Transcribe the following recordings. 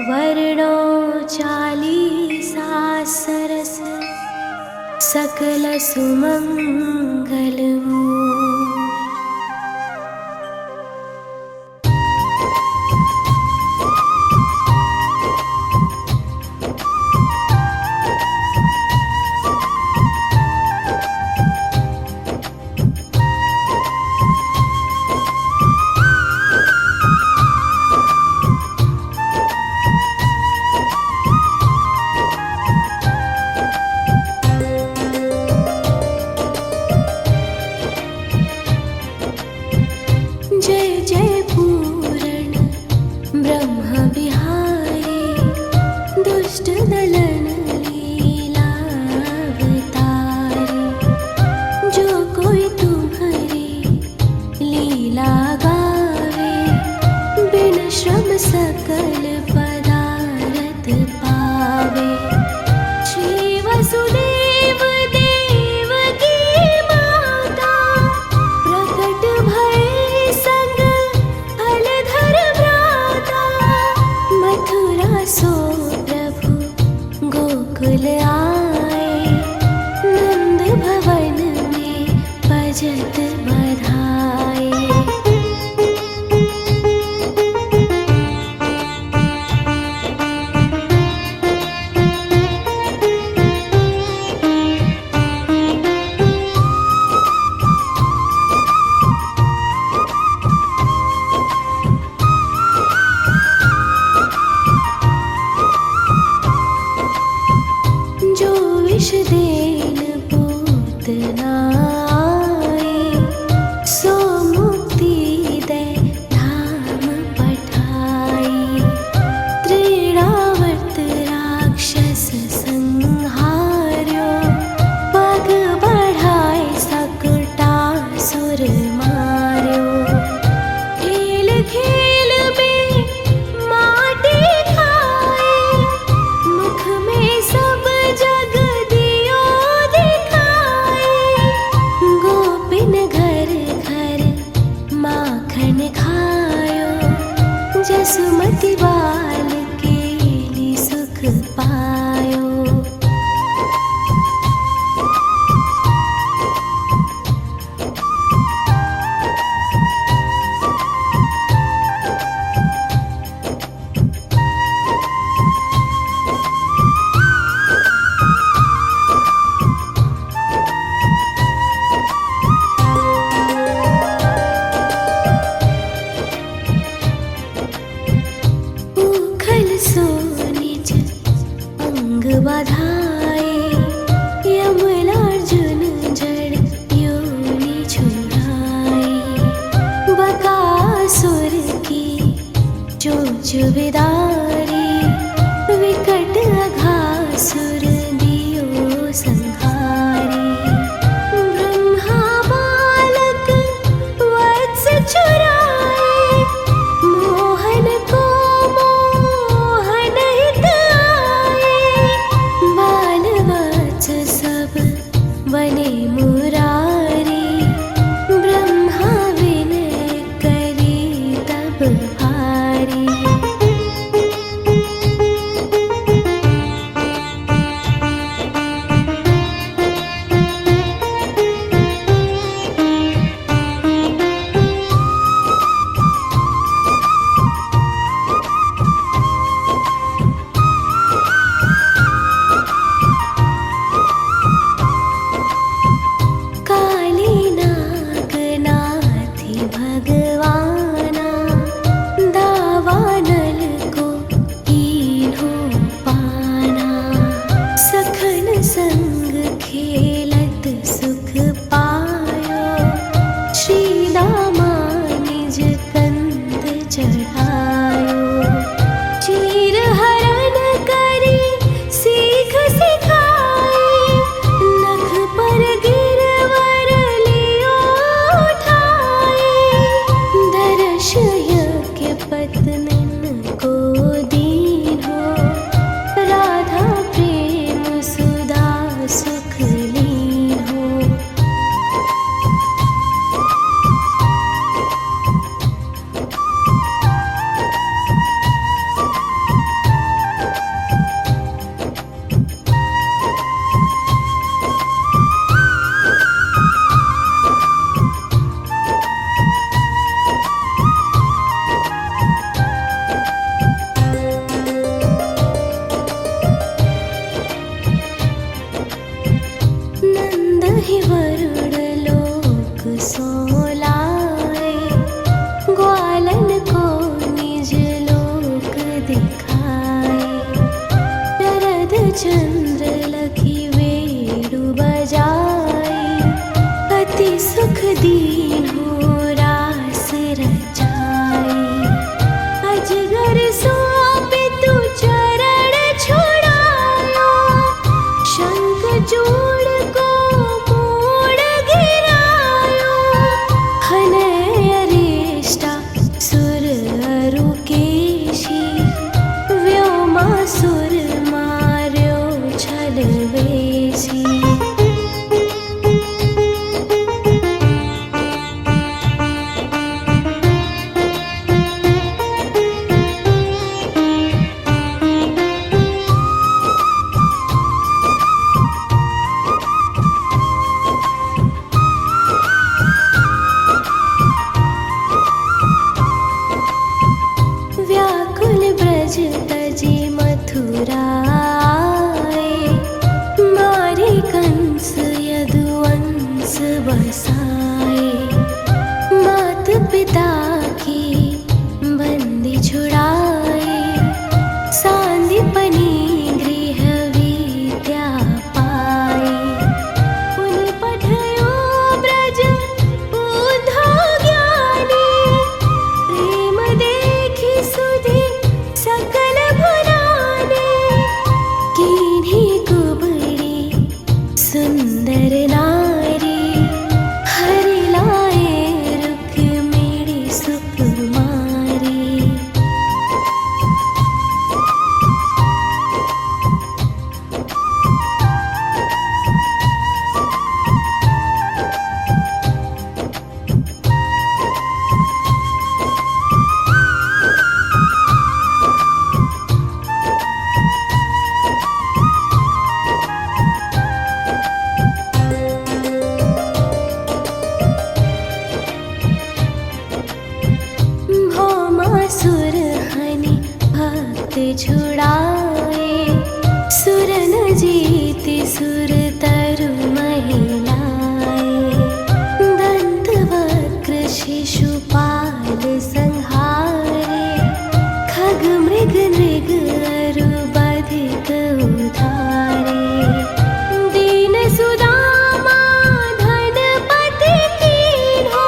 वर्णो चालीसा सरस सकल सुमंगलमू। जय जय पूरण ब्रह्म बिहारी, दुष्ट दलन लीलावतारी। जो कोई तुम्हारी लीला गावे, बिन श्रम सकल पदारथ पावे। श्री वसुदेव देवकी माता, प्रकट भय सो प्रभु गोकुल आए, नंद भवन में बजत बधाए। विष देन पूतना आए, सो मुक्ति दे धाम पठाई। त्रिरावत राक्षस संहार्यो, पग बढ़ाए सकुटासुर मार्यो। खेल खेल में माटी खाए, मुख में सब जग दियो दिखाए। गोपिन घर घर माखन खायो, जसुमति बाल के लिए सुख पायो। सो निज अंग बधाए, यमलार्जुन जड़ योनि छुड़ाए। बकासुर की चोंच विदारी, विकट अघासुर दियो संहारी। ब्रह्मा बालक वत्स चुराए, मोहन को बने मुरारी। ब्रह्मा विनय करी तब भारी, चंद्र लखी वेणु बजाई, अति सुख दीन हो रास रचाई। अजगर सौंपे तू चरण छुड़ायो, शंख चूड़ को मोड़ गिरायो। हनय अरिष्टा सुर अरु केशी, व्योमासुर मार्यो छलवेशी। व्याकुल ब्रज तजी मथुरा आए, मारे कंस यदुवंश बसाए। मात पिता की बंदी छुड़ाए, सांदीपनि गृह विद्या पाए। पुन पठयो ब्रज बुद्धो ज्ञानी, प्रेम देखि सुधि सकल भुलाने। कीन्ही कुबड़ी सुंदर नारी, हरि लाए रुक्मिणी सुकुमारी। भौमासुर हनि भक्त छुड़ाए, सुर न जीति सुर तरु महिलाए। दंत वक्र शिशुपाल संहारे, खग मृग नृग अरु बधिक उधारे। दीन सुदामा धनपति कीन्हो,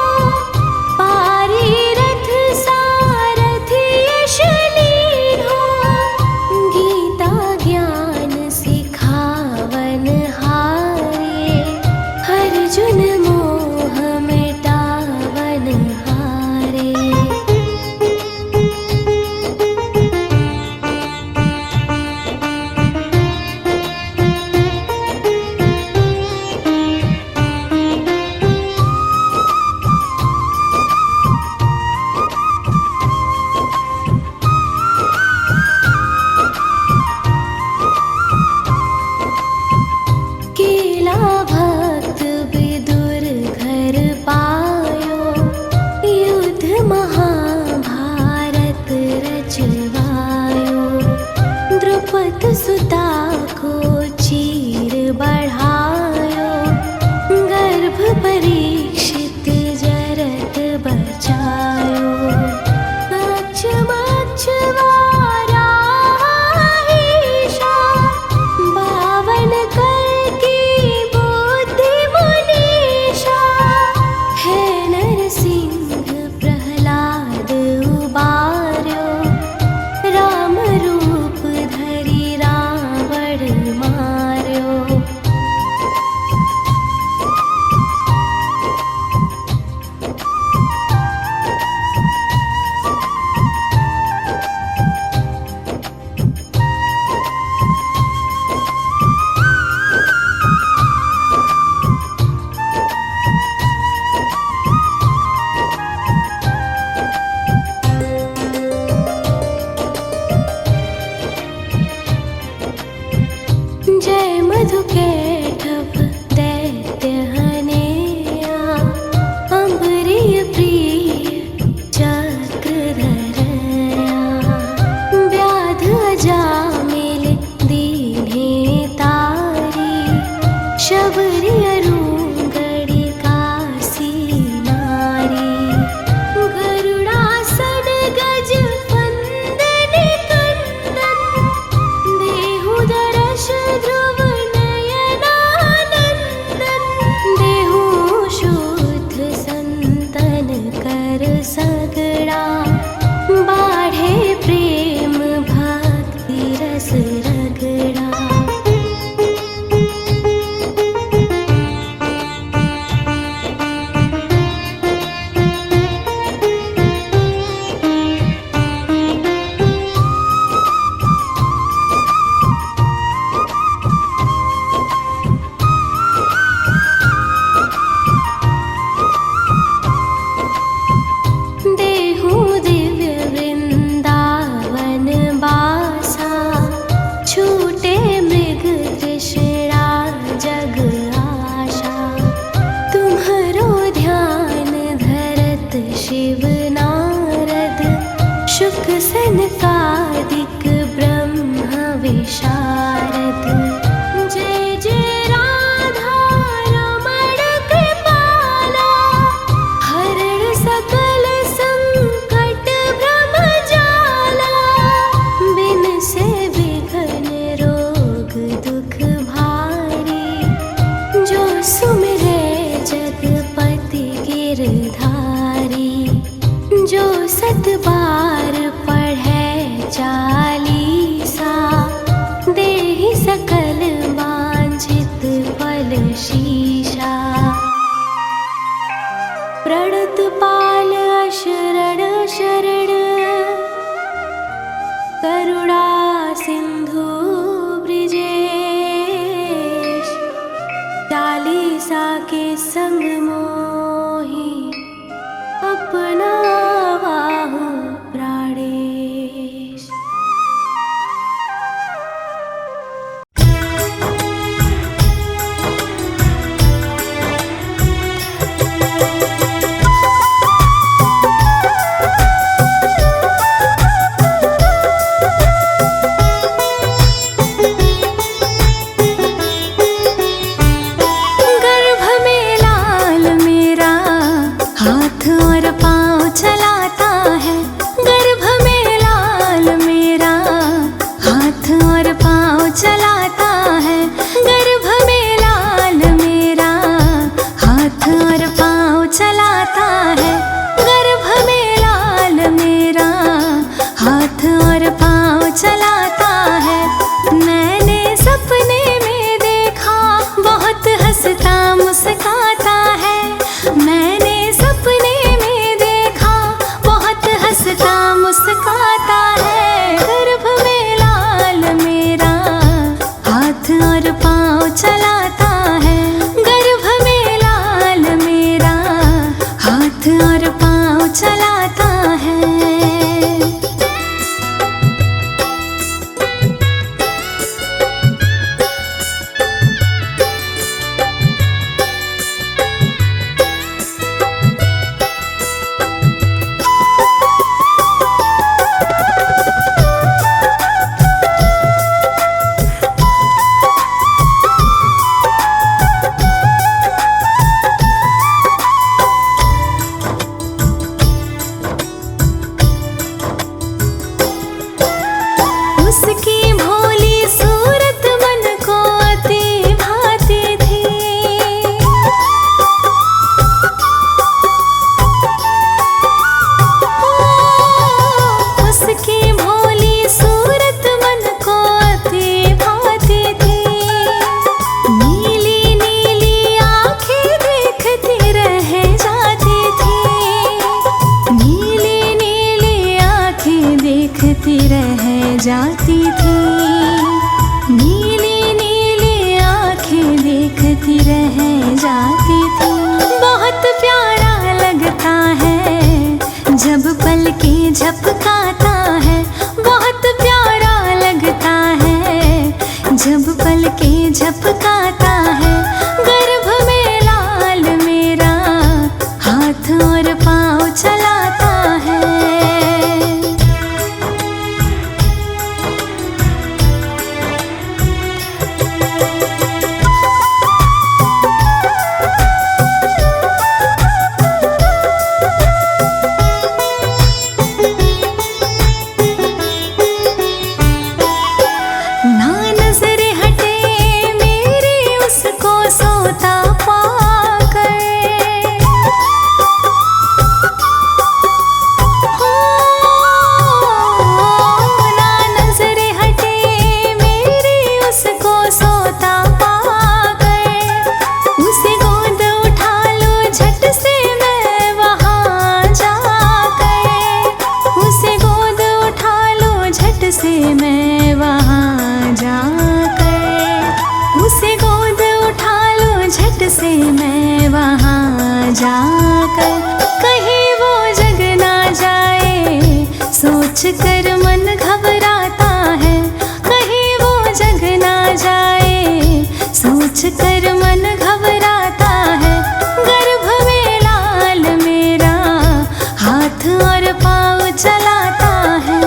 पारी रथ सारथि यश लीन्हो। गीता ज्ञान सिखावन हारे, अर्जुन मोह मिटावन हारे। केला भक्त विदुर घर पायो, युद्ध महाभारत रचवायो। द्रुपद सुता को चीर बढ़ायो, गर्भ परीक्षित जरत बचायो। मच्छ वाराहीशा, बावन कर की बुद्धि मुनीशा। हे नरसिंह प्रहलाद उबार्यो, राम रूप धरि रावण मार्यो। जय मधुकैटभ दैत्य हनेया, अम्बरीय प्रिय चक्रधरया। व्याध अजामिल दीन्हे तारी, शबरी अरुंगड़ी कासी नारी। गरुड़ासन गज वंदन कंदन, देहु दरश के संग मोही अपना वाहु प्राणेश। जाती थी, नीली नीली आँखें देखती रह जाती थी। बहुत प्यारा लगता है जब पलकें झपकाता है, बहुत प्यारा लगता है जब पलकें झपकाता है। गर्भ में लाल मेरा हाथ और पाँव चलाता है। कर मन घबराता है, कहीं वो जग ना जाए, सोच कर मन घबराता है। गर्भ में लाल मेरा हाथ और पाँव चलाता है।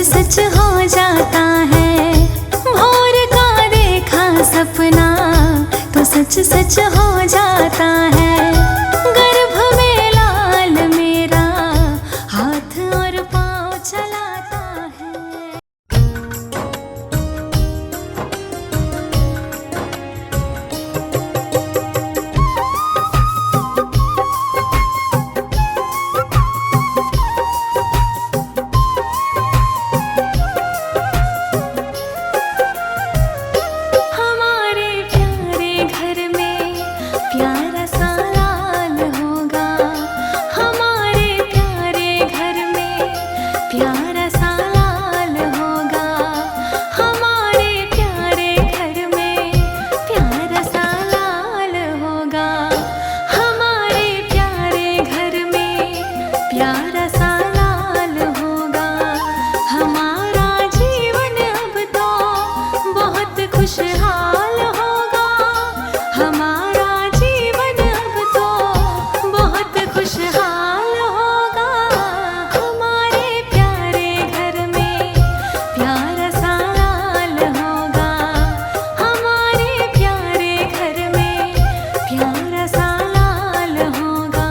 सच हो जाता है। भोर का देखा सपना तो सच सच हो जाता है। गर्भ में लाल मेरा हाथ और पाँव चलाता है। हमारे प्यारे घर में प्यारा सा लाल होगा। हमारे प्यारे घर में प्यारा सा लाल होगा। हमारे प्यारे घर में प्यारा सा लाल होगा। हमारे प्यारे घर में प्यारा सा लाल होगा। हमारा जीवन अब तो बहुत खुशहाल होगा। हमारा जीवन अब तो बहुत खुशहाल होगा। हमारे प्यारे घर में प्यारा सा लाल होगा। हमारे प्यारे घर में प्यारा सा लाल होगा।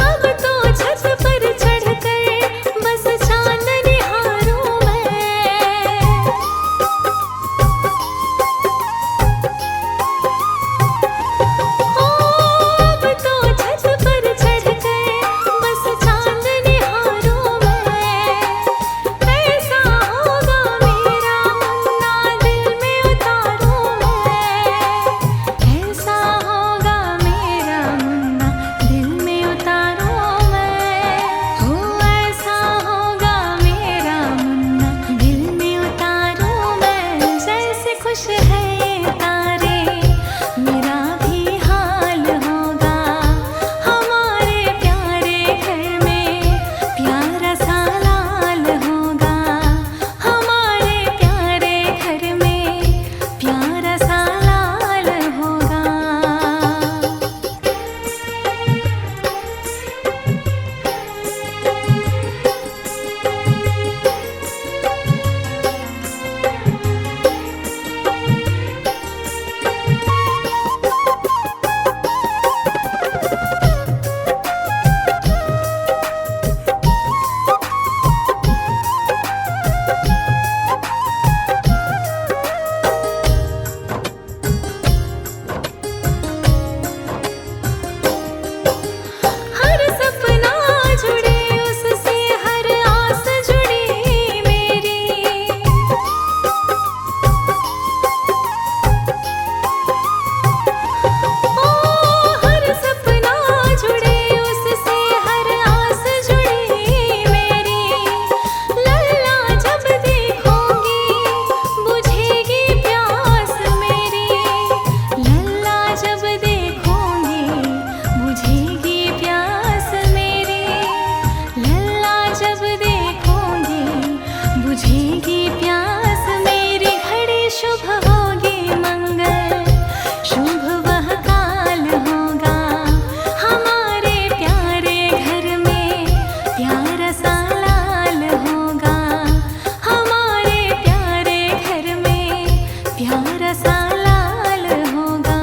अब तो छत पर चढ़कर बस चांद निहारूं मैं। ओ अब तो छत पर चढ़कर बस चांद निहारूं मैं। ऐसा होगा मेरा मुन्ना दिल में उतारूं मैं। ऐसा होगा मेरा मुन्ना दिल में उतारूं मैं। हो ऐसा होगा मेरा मुन्ना दिल में उतारूं मैं। जैसे खुश है ये तारे मेरा भी हाल होगा। हमारे प्यारे घर में प्यारा सा लाल होगा। हमारे प्यारे घर में प्यारा सा लाल होगा। हर सपना जुड़े उससे हर आस जुड़ी मेरी। ओ हर सपना जुड़े उससे हर आस जुड़ी मेरी। लल्ला जब देखूंगी बुझेगी प्यास मेरी। लल्ला जब देखूंगी बुझेगी प्यास मेरी। लल्ला जब देखूंगी बुझेगी प्यास मेरी। घड़ी शुभ होगी मंगल शुभ वह काल होगा। हमारे प्यारे घर में प्यारा सा लाल होगा। हमारे प्यारे घर में प्यारा सा लाल होगा।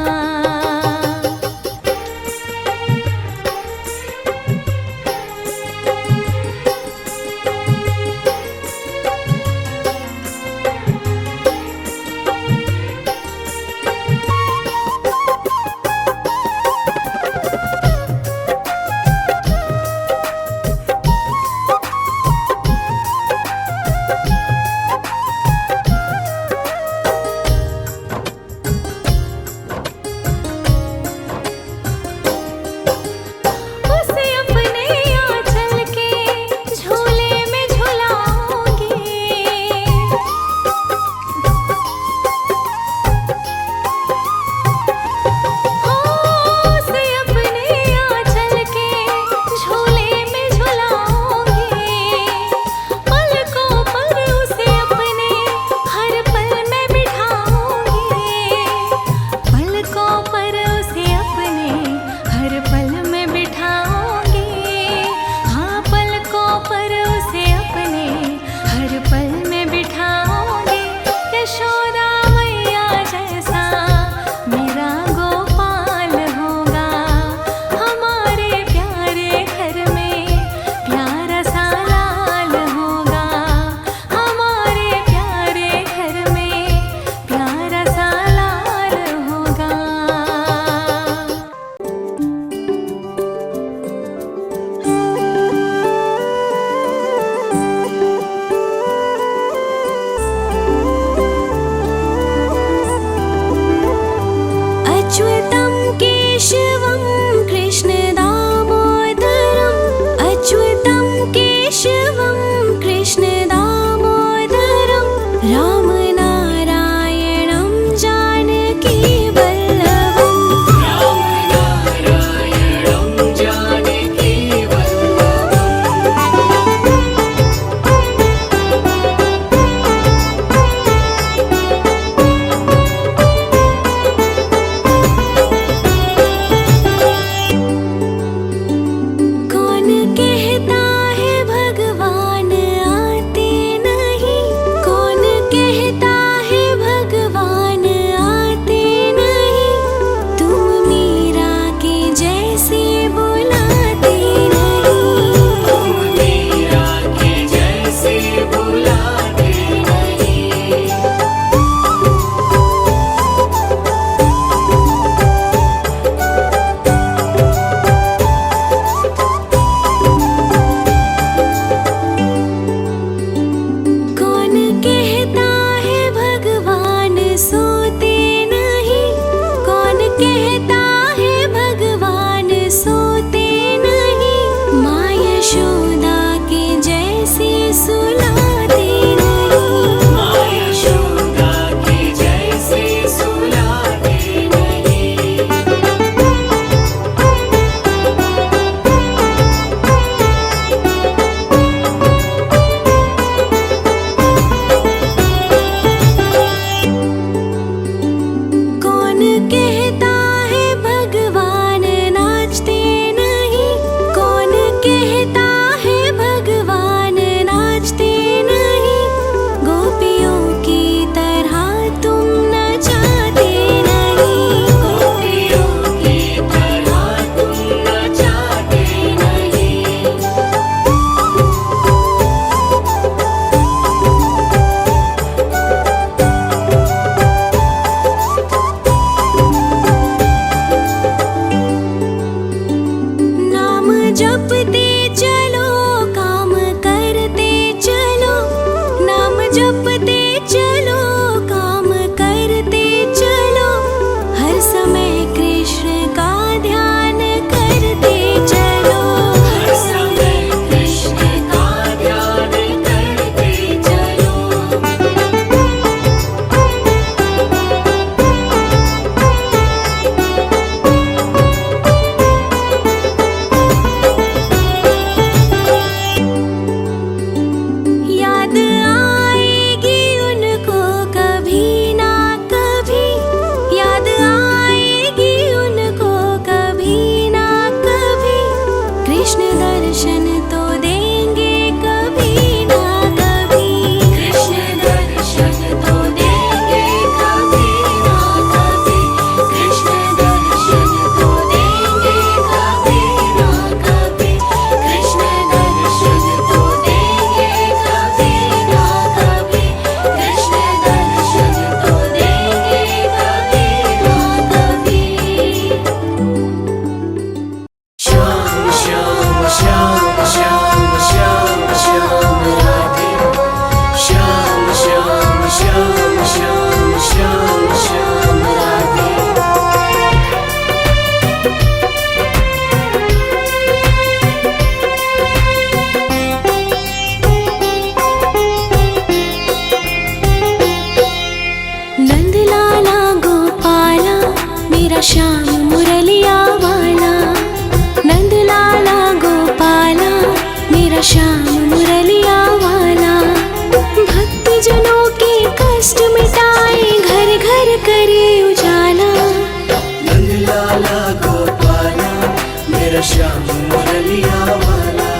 केशवं कृष्णदामोदरम् अच्युतं केशवं कृष्णदामोदरं रामनारायणं जानकीवल्लभम् जपते चलो काम करते चलो नाम जपते चलो काम करते चलो हर समय कृष्ण का ध्यान करते चलो हर समय कृष्ण का ध्यान करते चलो दर्शन तो देंगे कभी ना कभी कृष्ण दर्शन तो देंगे कभी ना कभी कृष्ण दर्शन तो देंगे कभी ना कभी कृष्ण दर्शन तो देंगे कभी ना कभी कृष्ण दर्शन तो देंगे कभी ना कभी श्याम श्याम श्याम श्याम श्याम श्याम राधे श्याम श्याम श्याम श्याम श्याम श्याम राधे नंदलाला गोपाला मेरा श्याम मुरलिया वाला नंदलाला गोपाला मेरा श्याम मुरलिया वाला भक्तजनों के कष्ट मिटाए घर घर करे उजाला नंदलाला गोपाला मेरा श्याम मुरलिया वाला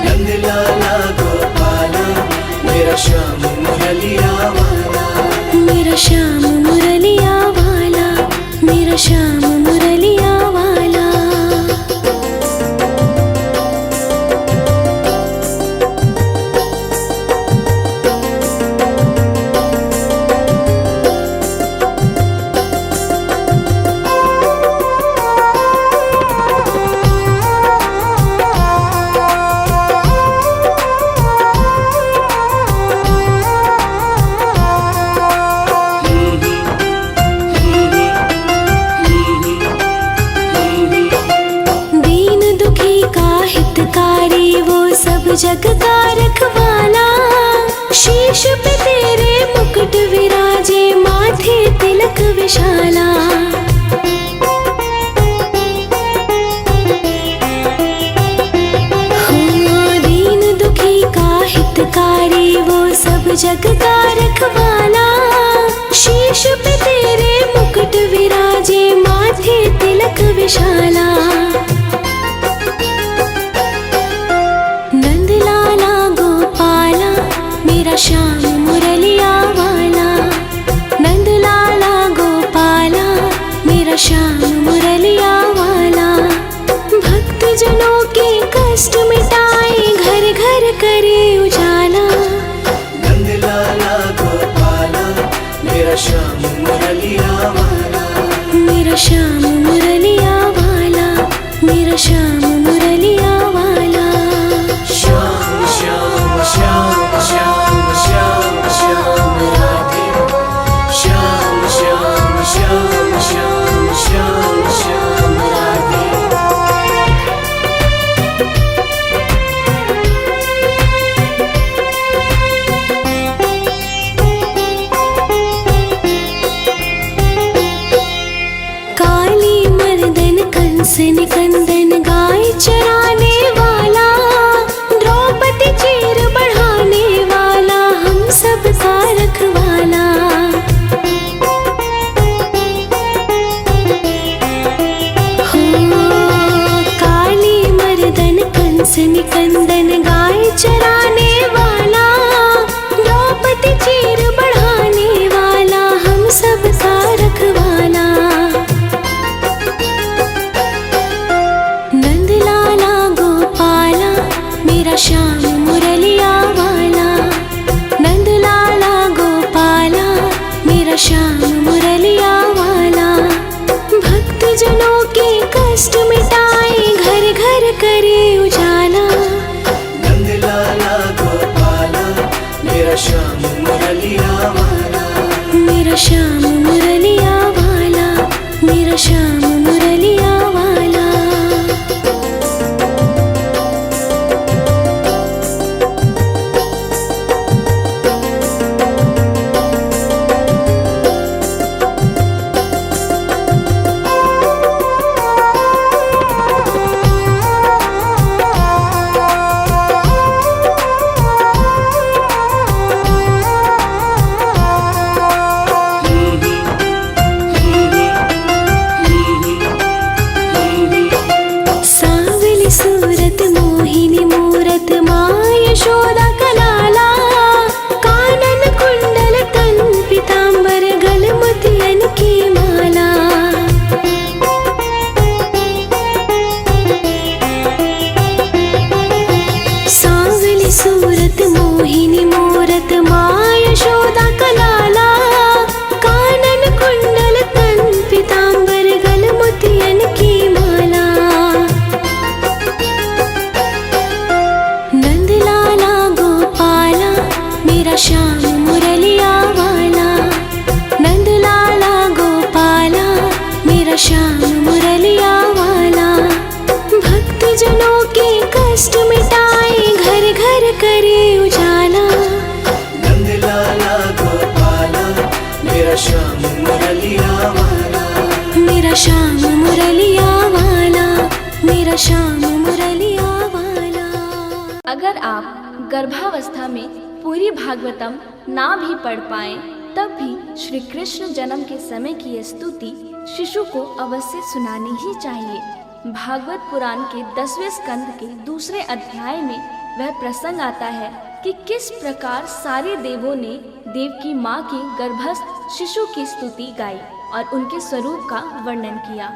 नंदलाला गोपाला मेरा श्याम मुरलिया वाला मेरा श्याम मुरलिया वाला मेरा श्याम मुरलिया वाला जग का रखवाला। शीश पे तेरे मुकुट विराजे, माथे तिलक विशाला। हितकारी वो सब जग का रखवाला। शीश पे तेरे मुकुट विराजे, माथे तिलक विशाला। नंद लाला गोपाला, मेरा श्याम मुरलिया वाला। नंद लाला गोपाला, मेरा श्याम मुरलिया वाला। भक्त जनों के कष्ट मिटाए, घर घर करे उजाला। नंद लाला गोपाला, मेरा श्याम मुरलिया वाला। मेरा श्याम मुरलिया वाला, मेरा श्याम मुरलिया वाला। श्याम श्याम श्याम श्याम श्याम श्याम राधे। श्याम श्याम श्याम श्याम श्याम श्याम राधे। निकंदन गाय चराने वाला। द्रौपदी चीर बढ़ाने वाला, हम सब का रखवाला। हो काली मर्दन कंस निकंदन गाय चराने वाला। द्रौपदी चीर बढ़ाने वाला, हम सब का रखवाला। श्याम मुरलिया वाला। नंद लाला गोपाला, मेरा श्याम मुरलिया वाला। भक्त जनों के कष्ट मिटाए, घर घर करे उजाला। नंद लाला गोपाला, मेरा श्याम मुरलिया वाला। मेरा श्याम मुरलिया वाला, मेरा श्याम मुरलिया वाला। सूरत मोहिनी मूरत माँ यशोदा का लाला। कानन कुंडल तन पीतांबर, गल मोतियन की माला। नंद लाला गोपाला, मेरा श्याम मुरलिया वाला। नंद लाला गोपाला, मेरा श्याम मुरलिया वाला। भक्त जनों के कष्ट मिटाए, घर घर करे उजाला। नंद लाला गोपाला, मेरा श्याम मुरलिया वाला। मेरा श्याम मुरलिया वाला, मेरा श्याम मुरलिया वाला। अगर आप गर्भावस्था में पूरी भागवतम ना भी पढ़ पाएं, तब भी श्री कृष्ण जन्म के समय की यह स्तुति शिशु को अवश्य सुनानी ही चाहिए। भागवत पुराण के 10वें स्कंद के दूसरे अध्याय में वह प्रसंग आता है कि किस प्रकार सारे देवों ने देव की माँ की गर्भस्थ शिशु की स्तुति गाई और उनके स्वरूप का वर्णन किया।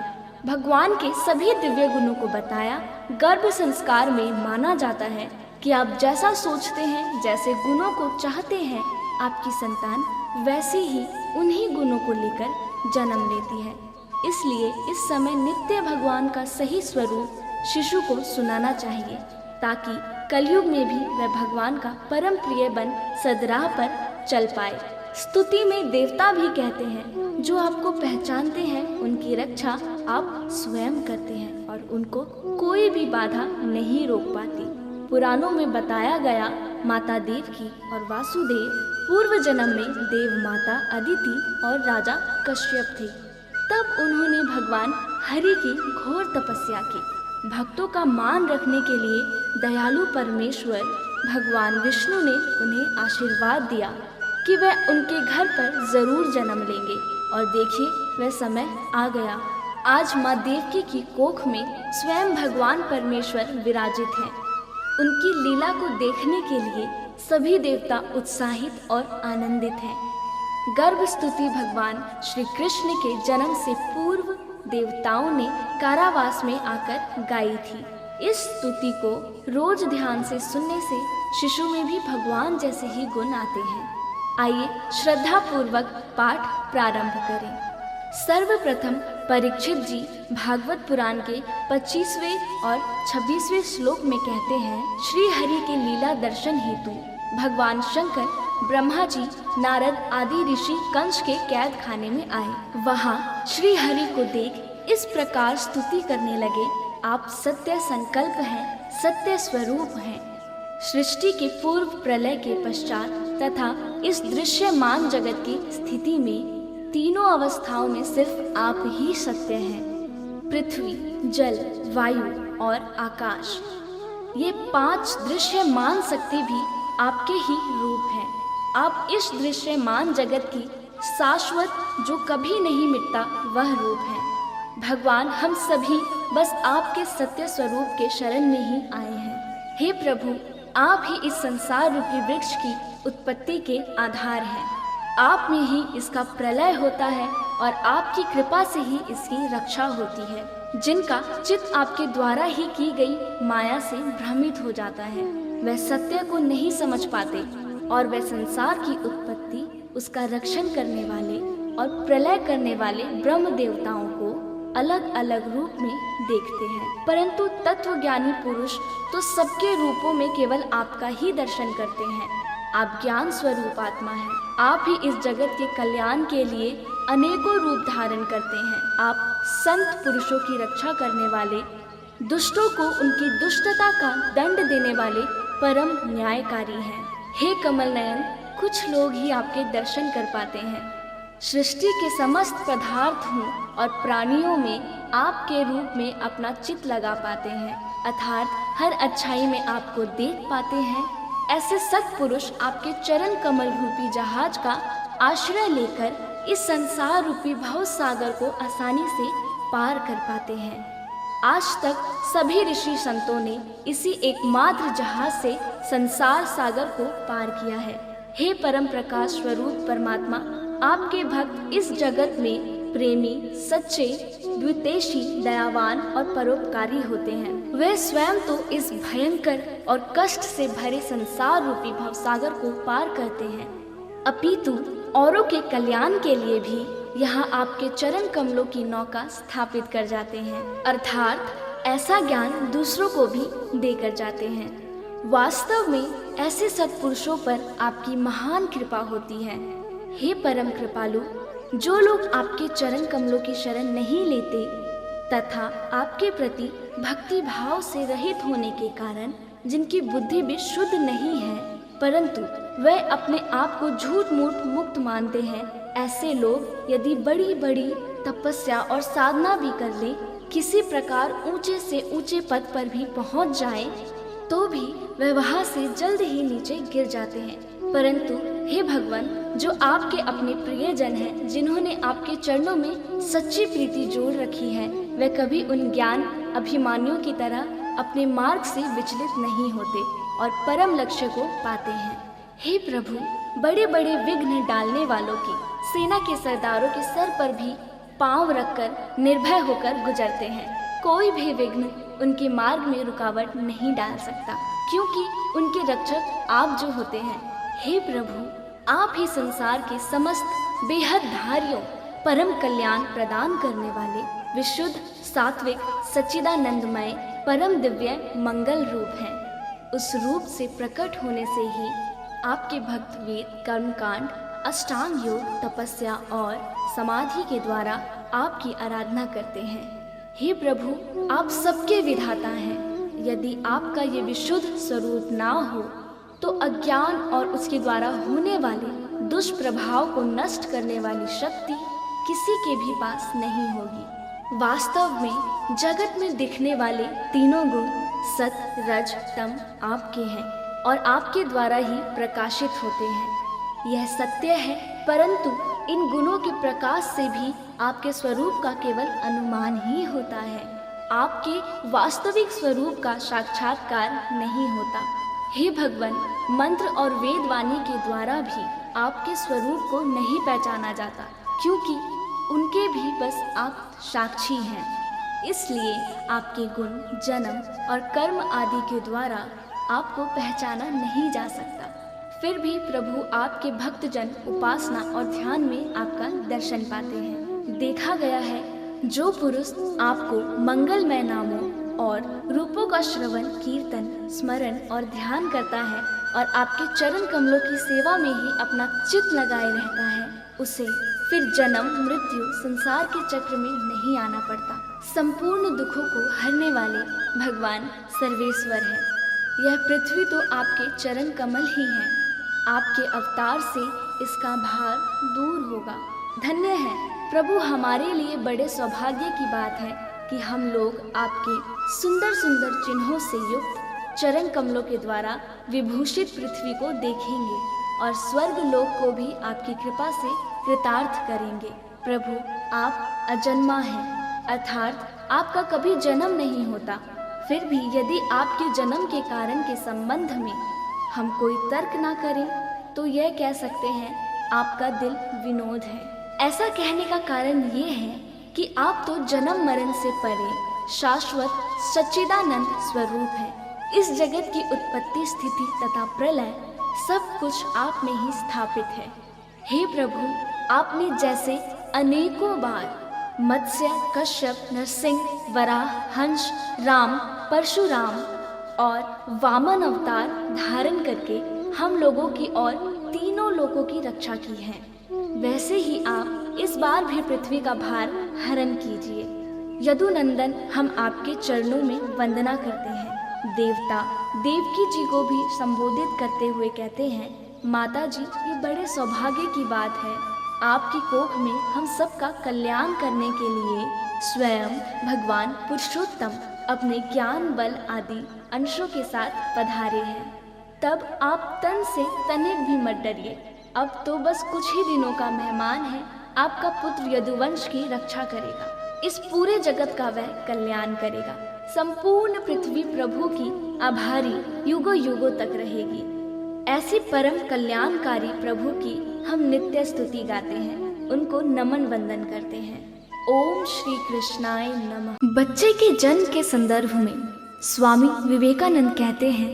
भगवान के सभी दिव्य गुणों को बताया। गर्भ संस्कार में माना जाता है कि आप जैसा सोचते हैं, जैसे गुणों को चाहते हैं, आपकी संतान वैसे ही उन्हीं गुणों को लेकर जन्म लेती है। इसलिए इस समय नित्य भगवान का सही स्वरूप शिशु को सुनाना चाहिए, ताकि कलयुग में भी वह भगवान का परम प्रिय बन सदराह पर चल पाए। स्तुति में देवता भी कहते हैं, जो आपको पहचानते हैं उनकी रक्षा आप स्वयं करते हैं और उनको कोई भी बाधा नहीं रोक पाती। पुराणों में बताया गया माता देवकी और वासुदेव पूर्व जन्म में देव माता अदिति और राजा कश्यप थे। तब उन्होंने भगवान हरि की घोर तपस्या की। भक्तों का मान रखने के लिए दयालु परमेश्वर भगवान विष्णु ने उन्हें आशीर्वाद दिया कि वह उनके घर पर जरूर जन्म लेंगे। और देखिए, वह समय आ गया। आज माँ देवकी की कोख में स्वयं भगवान परमेश्वर विराजित हैं। उनकी लीला को देखने के लिए सभी देवता उत्साहित और आनंदित हैं। गर्भ स्तुति भगवान श्री कृष्ण के जन्म से पूर्व देवताओं ने कारावास में आकर गाई थी। इस स्तुति को रोज ध्यान से सुनने से शिशु में भी भगवान जैसे ही गुण आते हैं। आइए श्रद्धा पूर्वक पाठ प्रारंभ करें। सर्वप्रथम परीक्षित जी भागवत पुराण के 25वें और 26वें श्लोक में कहते हैं, श्री हरि के लीला दर्शन हेतु भगवान शंकर ब्रह्मा जी, नारद आदि ऋषि कंस के कैद खाने में आए। वहाँ श्री हरि को देख इस प्रकार स्तुति करने लगे, आप सत्य संकल्प हैं, सत्य स्वरूप हैं। सृष्टि के पूर्व, प्रलय के पश्चात तथा इस दृश्यमान जगत की स्थिति में तीनों अवस्थाओं में सिर्फ आप ही सत्य हैं। पृथ्वी, जल, वायु और आकाश, ये 5 दृश्यमान शक्ति भी आपके ही रूप हैं। आप इस दृश्यमान जगत की शाश्वत, जो कभी नहीं मिटता, वह रूप है। भगवान, हम सभी बस आपके सत्य स्वरूप के शरण में ही आए हैं। हे प्रभु, आप ही इस संसार रूपी वृक्ष की उत्पत्ति के आधार हैं। आप में ही इसका प्रलय होता है और आपकी कृपा से ही इसकी रक्षा होती है। जिनका चित्त आपके द्वारा ही की गई माया से भ्रमित हो जाता है, वह सत्य को नहीं समझ पाते और वह संसार की उत्पत्ति, उसका रक्षण करने वाले और प्रलय करने वाले ब्रह्म देवताओं को अलग अलग रूप में देखते हैं। परंतु तत्वज्ञानी पुरुष तो सबके रूपों में केवल आपका ही दर्शन करते हैं। आप ज्ञान स्वरूप आत्मा हैं। आप ही इस जगत के कल्याण के लिए अनेकों रूप धारण करते हैं। आप संत पुरुषों की रक्षा करने वाले, दुष्टों को उनकी दुष्टता का दंड देने वाले परम न्यायकारी हैं। हे कमल नयन, कुछ लोग ही आपके दर्शन कर पाते हैं। सृष्टि के समस्त पदार्थों और प्राणियों में आपके रूप में अपना चित्त लगा पाते हैं, अर्थात हर अच्छाई में आपको देख पाते हैं। ऐसे सत्पुरुष आपके चरण कमल रूपी जहाज का आश्रय लेकर इस संसार रूपी भव सागर को आसानी से पार कर पाते हैं। आज तक सभी ऋषि संतों ने इसी एकमात्र जहाज से संसार सागर को पार किया है। हे परम प्रकाश स्वरूप परमात्मा, आपके भक्त इस जगत में प्रेमी, सच्चे, द्वितेशी, दयावान और परोपकारी होते हैं। वे स्वयं तो इस भयंकर और कष्ट से भरे संसार रूपी भवसागर को पार करते हैं, अपितु औरों के कल्याण के लिए भी यहाँ आपके चरण कमलों की नौका स्थापित कर जाते हैं, अर्थात ऐसा ज्ञान दूसरों को भी देकर जाते हैं। वास्तव में ऐसे सत्पुरुषों पर आपकी महान कृपा होती है। हे परम कृपालु, जो लोग आपके चरण कमलों की शरण नहीं लेते तथा आपके प्रति भक्ति भाव से रहित होने के कारण जिनकी बुद्धि भी शुद्ध नहीं है, परंतु वह अपने आप को झूठ मूठ मुक्त मानते हैं, ऐसे लोग यदि बड़ी बड़ी तपस्या और साधना भी कर ले, किसी प्रकार ऊंचे से ऊंचे पद पर भी पहुंच जाए, तो भी वह वहां से जल्द ही नीचे गिर जाते हैं। परंतु हे भगवान, जो आपके अपने प्रियजन हैं, जिन्होंने आपके चरणों में सच्ची प्रीति जोड़ रखी है, वे कभी उन ज्ञान अभिमानियों की तरह अपने मार्ग से विचलित नहीं होते और परम लक्ष्य को पाते हैं। हे प्रभु, बड़े बड़े विघ्न डालने वालों की सेना के सरदारों के सर पर भी पांव रखकर निर्भय होकर गुजरते हैं। कोई भी विघ्न उनके मार्ग में रुकावट नहीं डाल सकता, क्योंकि उनके रक्षक आप जो होते हैं। हे प्रभु, आप ही संसार के समस्त बेहद धारियों परम कल्याण प्रदान करने वाले विशुद्ध सात्विक सच्चिदानंदमय परम दिव्य मंगल रूप हैं। उस रूप से प्रकट होने से ही आपके भक्त वेद, कर्मकांड, अष्टांग योग, तपस्या और समाधि के द्वारा आपकी आराधना करते हैं। हे प्रभु, आप सबके विधाता हैं। यदि आपका ये विशुद्ध स्वरूप ना हो तो अज्ञान और उसके द्वारा होने वाले दुष्प्रभाव को नष्ट करने वाली शक्ति किसी के भी पास नहीं होगी। वास्तव में जगत में दिखने वाले तीनों गुण सत, रज, तम आपके हैं और आपके द्वारा ही प्रकाशित होते हैं। यह सत्य है, परंतु इन गुणों के प्रकाश से भी आपके स्वरूप का केवल अनुमान ही होता है। आपके वास्तविक स्वरूप का साक्षात्कार नहीं होता। हे भगवान, मंत्र और वेदवाणी के द्वारा भी आपके स्वरूप को नहीं पहचाना जाता, क्योंकि उनके भी बस आप साक्षी हैं। इसलिए आपके गुण, जन्म और कर्म आदि के द्वारा आपको पहचाना नहीं जा सकता। फिर भी प्रभु आपके भक्तजन उपासना और ध्यान में आपका दर्शन पाते हैं। देखा गया है, जो पुरुष आपको मंगलमय नामों और रूपों का श्रवण, कीर्तन, स्मरण और ध्यान करता है और आपके चरण कमलों की सेवा में ही अपना चित्त लगाए रहता है, उसे फिर जन्म, मृत्यु, संसार के चक्र में नहीं आना पड़ता। संपूर्ण दुखों को हरने वाले भगवान सर्वेश्वर है। यह पृथ्वी तो आपके चरण कमल ही है। आपके अवतार से इसका भार दूर होगा। धन्य है प्रभु, हमारे लिए बड़े सौभाग्य की बात है कि हम लोग आपके सुंदर सुंदर चिन्हों से युक्त चरण कमलों के द्वारा विभूषित पृथ्वी को देखेंगे और स्वर्ग लोक को भी आपकी कृपा से कृतार्थ करेंगे। प्रभु, आप अजन्मा हैं, अर्थात आपका कभी जन्म नहीं होता। फिर भी यदि आपके जन्म के कारण के संबंध में हम कोई तर्क ना करें तो यह कह सकते हैं आपका दिल विनोद है। ऐसा कहने का कारण ये है कि आप तो जन्म मरण से परे शाश्वत सच्चिदानंद स्वरूप हैं। इस जगत की उत्पत्ति, स्थिति तथा प्रलय सब कुछ आप में ही स्थापित है। हे प्रभु, आपने जैसे अनेकों बार मत्स्य, कश्यप, नरसिंह, वराह, हंस, राम, परशुराम और वामन अवतार धारण करके हम लोगों की और तीनों लोगों की रक्षा की है, वैसे ही आप इस बार भी पृथ्वी का भार हरण कीजिए। यदुनंदन, हम आपके चरणों में वंदना करते हैं। देवता देवकी जी को भी संबोधित करते हुए कहते हैं, माता जी, ये बड़े सौभाग्य की बात है, आपकी कोख में हम सबका कल्याण करने के लिए स्वयं भगवान पुरुषोत्तम अपने ज्ञान, बल आदि अंशों के साथ पधारे हैं। तब आप तन से तनिक भी मत डरिए। अब तो बस कुछ ही दिनों का मेहमान है। आपका पुत्र यदुवंश की रक्षा करेगा, इस पूरे जगत का वह कल्याण करेगा। संपूर्ण पृथ्वी प्रभु की आभारी युगों युगों तक रहेगी। ऐसी परम कल्याणकारी प्रभु की हम नित्य स्तुति गाते हैं, उनको नमन वंदन करते हैं। ओम श्री कृष्णाय नमः। बच्चे के जन्म के संदर्भ में स्वामी विवेकानंद कहते हैं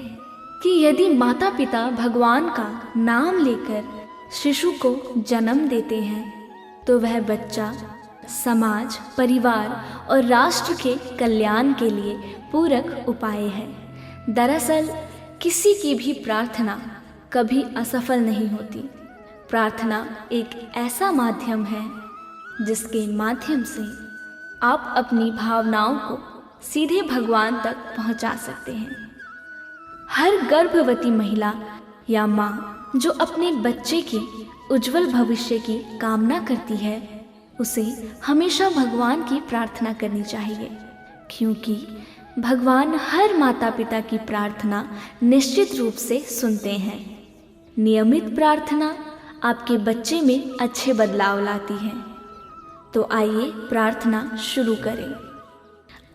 कि यदि माता पिता भगवान का नाम लेकर शिशु को जन्म देते हैं तो वह बच्चा समाज, परिवार और राष्ट्र के कल्याण के लिए पूरक उपाय है। दरअसल किसी की भी प्रार्थना कभी असफल नहीं होती। प्रार्थना एक ऐसा माध्यम है जिसके माध्यम से आप अपनी भावनाओं को सीधे भगवान तक पहुंचा सकते हैं। हर गर्भवती महिला या माँ जो अपने बच्चे के उज्जवल भविष्य की कामना करती है, उसे हमेशा भगवान की प्रार्थना करनी चाहिए, क्योंकि भगवान हर माता पिता की प्रार्थना निश्चित रूप से सुनते हैं। नियमित प्रार्थना आपके बच्चे में अच्छे बदलाव लाती है। तो आइए प्रार्थना शुरू करें।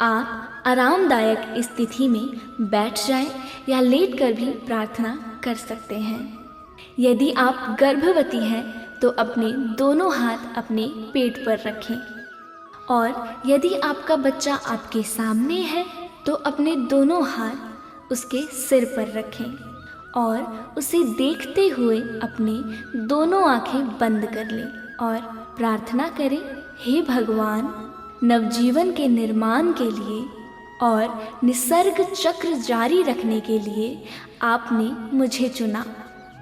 आप आरामदायक स्थिति में बैठ जाएं या लेटकर भी प्रार्थना कर सकते हैं। यदि आप गर्भवती हैं तो अपने दोनों हाथ अपने पेट पर रखें, और यदि आपका बच्चा आपके सामने है तो अपने दोनों हाथ उसके सिर पर रखें और उसे देखते हुए अपनी दोनों आंखें बंद कर लें और प्रार्थना करें, हे भगवान, नवजीवन के निर्माण के लिए और निसर्ग चक्र जारी रखने के लिए आपने मुझे चुना,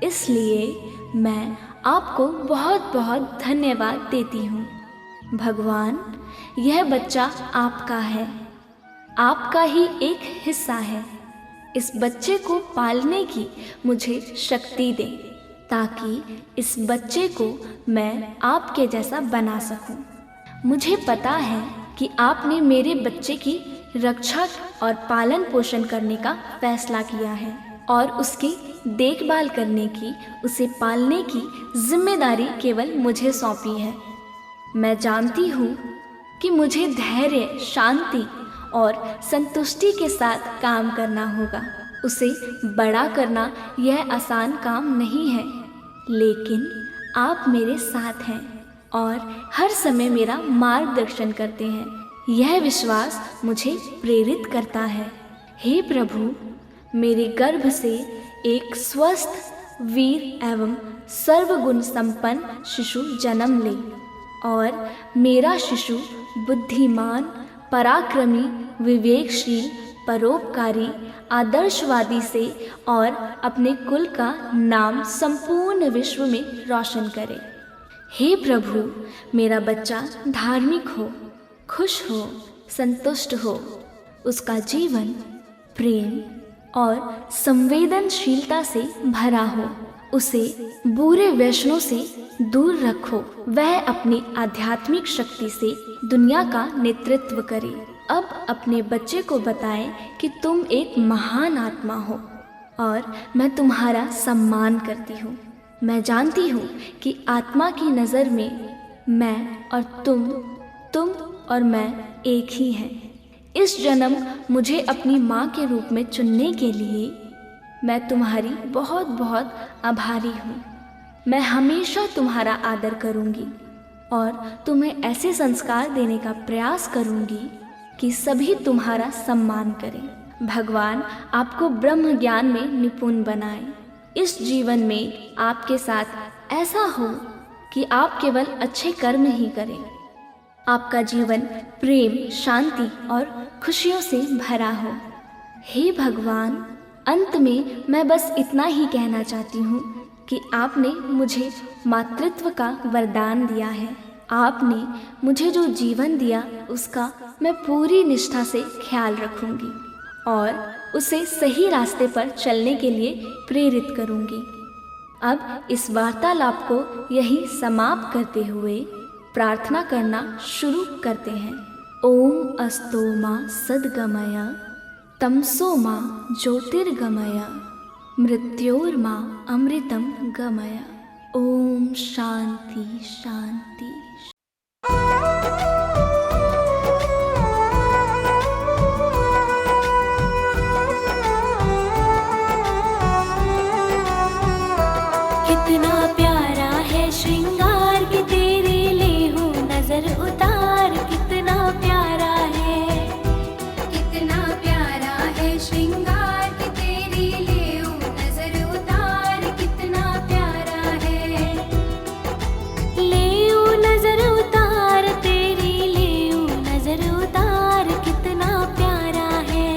इसलिए मैं आपको बहुत बहुत धन्यवाद देती हूँ। भगवान, यह बच्चा आपका है, आपका ही एक हिस्सा है। इस बच्चे को पालने की मुझे शक्ति दे, ताकि इस बच्चे को मैं आपके जैसा बना सकूं। मुझे पता है कि आपने मेरे बच्चे की रक्षा और पालन पोषण करने का फैसला किया है और उसकी देखभाल करने की, उसे पालने की जिम्मेदारी केवल मुझे सौंपी है। मैं जानती हूँ कि मुझे धैर्य, शांति और संतुष्टि के साथ काम करना होगा। उसे बड़ा करना यह आसान काम नहीं है, लेकिन आप मेरे साथ हैं और हर समय मेरा मार्गदर्शन करते हैं। यह विश्वास मुझे प्रेरित करता है। हे प्रभु, मेरे गर्भ से एक स्वस्थ, वीर एवं सर्वगुण संपन्न शिशु जन्म ले और मेरा शिशु बुद्धिमान, पराक्रमी, विवेकशील, परोपकारी, आदर्शवादी से और अपने कुल का नाम संपूर्ण विश्व में रोशन करे। हे प्रभु, मेरा बच्चा धार्मिक हो, खुश हो, संतुष्ट हो। उसका जीवन प्रेम और संवेदनशीलता से भरा हो। उसे बुरे व्यसनों से दूर रखो। वह अपनी आध्यात्मिक शक्ति से दुनिया का नेतृत्व करे। अब अपने बच्चे को बताएं कि तुम एक महान आत्मा हो और मैं तुम्हारा सम्मान करती हूँ। मैं जानती हूँ कि आत्मा की नज़र में मैं और तुम और मैं एक ही हैं। इस जन्म मुझे अपनी माँ के रूप में चुनने के लिए मैं तुम्हारी बहुत बहुत आभारी हूँ। मैं हमेशा तुम्हारा आदर करूँगी और तुम्हें ऐसे संस्कार देने का प्रयास करूँगी कि सभी तुम्हारा सम्मान करें। भगवान आपको ब्रह्म ज्ञान में निपुण बनाए। इस जीवन में आपके साथ ऐसा हो कि आप केवल अच्छे कर्म ही करें। आपका जीवन प्रेम, शांति और खुशियों से भरा हो। हे भगवान, अंत में मैं बस इतना ही कहना चाहती हूँ कि आपने मुझे मातृत्व का वरदान दिया है। आपने मुझे जो जीवन दिया उसका मैं पूरी निष्ठा से ख्याल रखूँगी और उसे सही रास्ते पर चलने के लिए प्रेरित करूँगी। अब इस वार्तालाप को यही समाप्त करते हुए प्रार्थना करना शुरू करते हैं। ओम अस्तो मा सद्गमय, तमसो मा ज्योतिर्गमय, मृत्योर्मा अमृतम गमय। ओम शांति शांति। कितना प्यारा है श्रृंगार कि तेरे ले हो नजर उतार। कितना प्यारा है, कितना प्यारा है श्रृंगार कि तेरे ले हो नजर उतार। कितना प्यारा है, ले ओ नजर उतार, तेरी ले ओ नजर उतार। कितना प्यारा है,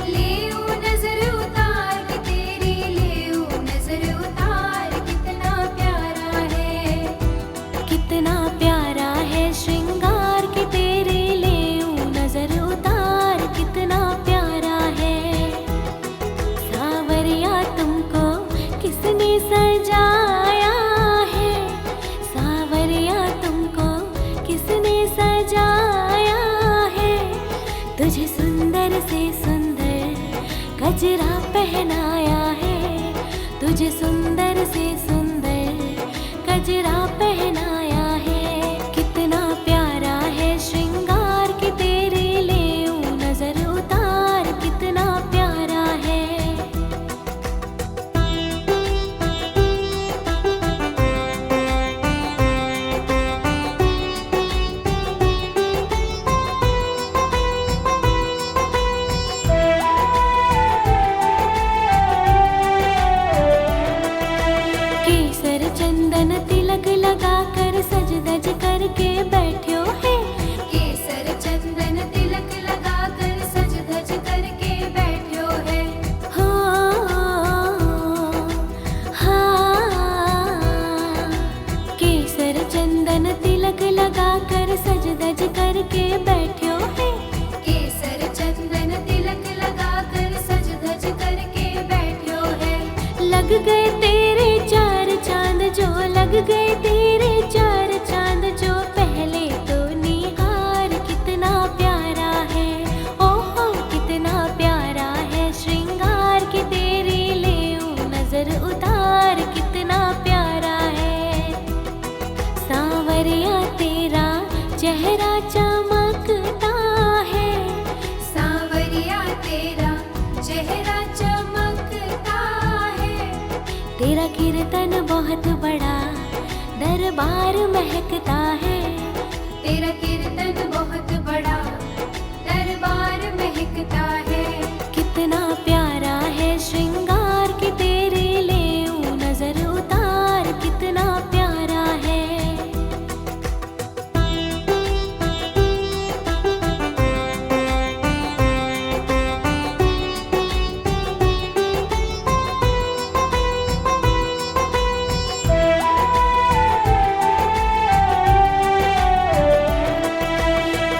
ले ओ नजर उतार कि तेरी ले ओ नजर उतार। कितना प्यारा है, कितना प्यारा है श्रृंगार कि तेरे ले ओ नजर उतार। कितना प्यारा है, सावरिया तुमको किसने सजाया है। सावरिया तुमको किसने सजाया है। तुझे सुंदर से सुंदर गजरा पहनाया है। तुझे सुंदर से सुंदर गजरा पहनाया है। कितना प्यारा है श्रृंगार कि तेरे ले ओ नजर उतार। कितना प्यारा है। सांवरिया तेरा चेहरा चमकता है, सांवरिया तेरा चेहरा चमकता है। तेरा कीर्तन बहुत बड़ा दरबार महकता है, तेरा कीर्तन बहुत बड़ा दरबार महकता है। कितना प्यारा है श्रृंगार कि तेरे लेऊं नजर उतार, कितना प्यारा है।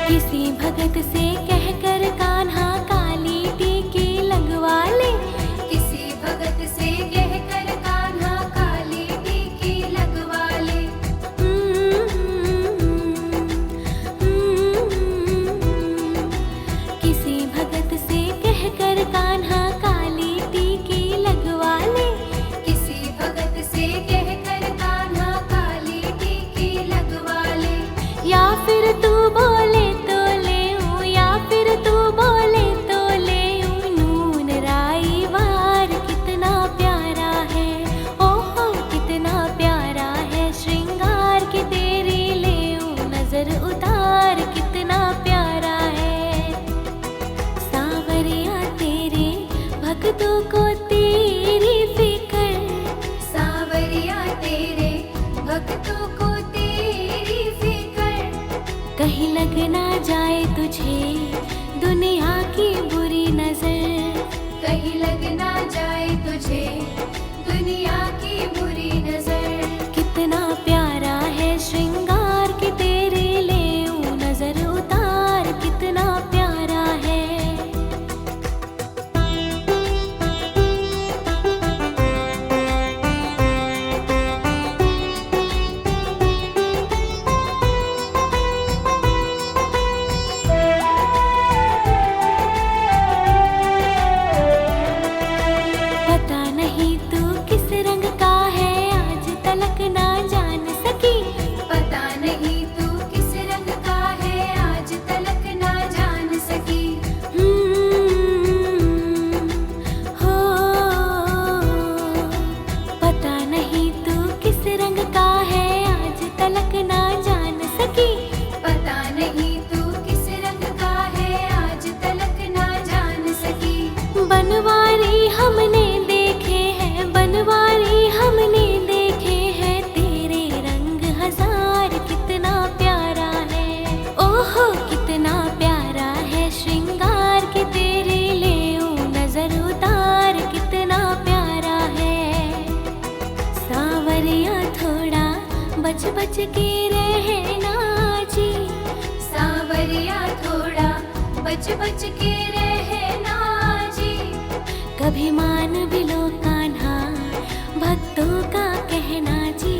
किसी भगत से कहकर कान्हा काली टीकी लगवा ले, किसी भगत से कहकर कान्हा काली टीकी लगवा ले। किसी भगत से कहकर कान्हा काली टीकी लगवा ले, किसी भगत से कहकर कान्हा काली टीकी लगवा ले। या फिर तू बोले तो लेऊं, या फिर तू बोले तो लेऊं नून राई वार, कितना प्यारा है। ओहो कितना प्यारा है श्रृंगार कि तेरी लेऊं नजर उतार, कितना प्यारा है। सांवरिया तेरे भक्तों को तेरी फिक्र, सांवरिया तेरे भक्तों को तेरी फिक्र। कहीं लग ना जाए तुझे दुनिया की बुरी नजर, कहीं लग ना जाए तुझे दुनिया की बुरी नजर। कितना प्यारा है श्रृंगार कि तेरे लेऊं नजर उतार, कितना प्यारा है। पता नहीं तू किस रंग का है आज तलक ना जान सकी, पता नहीं तू किस रंग का है आज तलक ना जान सकी। हो पता नहीं तू किस रंग का है आज तलक ना जान सकी, पता नहीं तू किस रंग का है आज तलक ना जान सकी। बनवारी हमने देखे हैं, बनवारी हमने देखे हैं तेरे रंग हजार, कितना प्यारा है। ओहो कितना प्यारा है श्रृंगार कि तेरे लेऊं नजर उतार, कितना प्यारा है। सांवरिया थोड़ा बच बच के रहना जी, सांवरिया थोड़ा बच बच के रहना जी। कभी मान भी लो कान्हा भक्तों का कहना जी,